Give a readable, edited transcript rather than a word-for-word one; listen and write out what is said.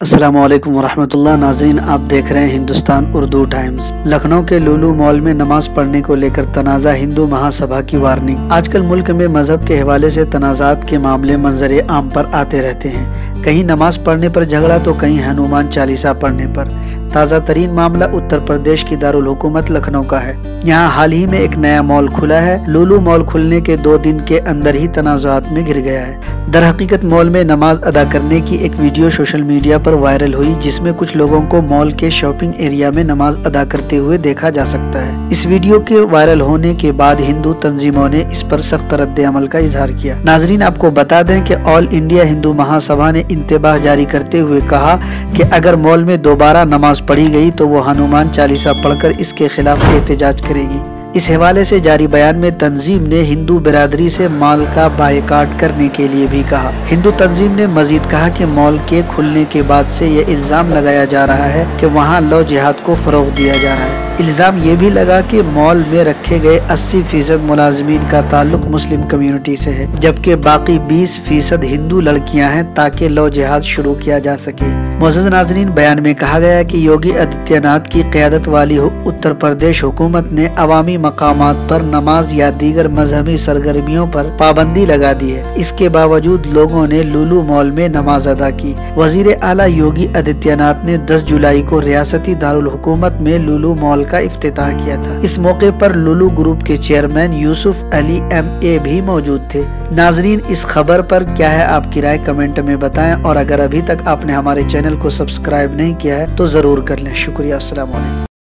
السلام علیکم ورحمۃ اللہ۔ ناظرین، آپ دیکھ رہے ہیں ہندوستان اردو ٹائمز۔ لکھنؤ کے لولو مال میں نماز پڑھنے کو لے کر تنازع، ہندو مہا سبھا کی وارننگ۔ آج کل ملک میں مذہب کے حوالے سے تنازعات کے معاملے منظر عام پر آتے رہتے ہیں، کہیں نماز پڑھنے پر جھگڑا تو کہیں ہنومان چالیسا پڑھنے پر۔ تازہ ترین معاملہ اتر پردیش کی دارالحکومت لکھنؤ کا ہے۔ یہاں حال ہی میں ایک نیا مال کھلا ہے۔ لولو مال کھلنے کے 2 دن کے اندر ہی تنازعات میں گر گیا ہے۔ در حقیقت مال میں نماز ادا کرنے کی ایک ویڈیو سوشل میڈیا پر وائرل ہوئی، جس میں کچھ لوگوں کو مال کے شاپنگ ایریا میں نماز ادا کرتے ہوئے دیکھا جا سکتا ہے۔ اس ویڈیو کے وائرل ہونے کے بعد ہندو تنظیموں نے اس پر سخت رد عمل کا اظہار کیا۔ ناظرین، آپ کو بتا دیں کہ آل انڈیا ہندو مہا سبھا نے انتباہ جاری کرتے ہوئے کہا کہ اگر مال میں دوبارہ نماز پڑھی گئی تو وہ ہنومان چالیسا پڑھ کر اس کے خلاف احتجاج کرے گی۔ اس حوالے سے جاری بیان میں تنظیم نے ہندو برادری سے مال کا بائیکاٹ کرنے کے لیے بھی کہا۔ ہندو تنظیم نے مزید کہا کہ مال کے کھلنے کے بعد سے یہ الزام لگایا جا رہا ہے کہ وہاں لو جہاد کو فروغ دیا جا رہا ہے۔ الزام یہ بھی لگا کہ مال میں رکھے گئے 80% ملازمین کا تعلق مسلم کمیونٹی سے ہے، جبکہ باقی 20% ہندو لڑکیاں ہیں، تاکہ لو جہاد شروع کیا جا سکے۔ معزز ناظرین، بیان میں کہا گیا کہ یوگی آدتیہ ناتھ کی قیادت والی اتر پردیش حکومت نے عوامی مقامات پر نماز یا دیگر مذہبی سرگرمیوں پر پابندی لگا دی ہے۔ اس کے باوجود لوگوں نے لولو مال میں نماز ادا کی۔ وزیر اعلیٰ یوگی آدتیہ ناتھ نے 10 جولائی کو ریاستی دارالحکومت میں لولو مال کا افتتاح کیا تھا۔ اس موقع پر لولو گروپ کے چیئرمین یوسف علی MA بھی موجود تھے۔ ناظرین، اس خبر پر کیا ہے آپ کی رائے؟ کمنٹ میں بتائیں، اور اگر ابھی تک آپ نے ہمارے چینل کو سبسکرائب نہیں کیا ہے تو ضرور کر لیں۔ شکریہ۔ السلام علیکم۔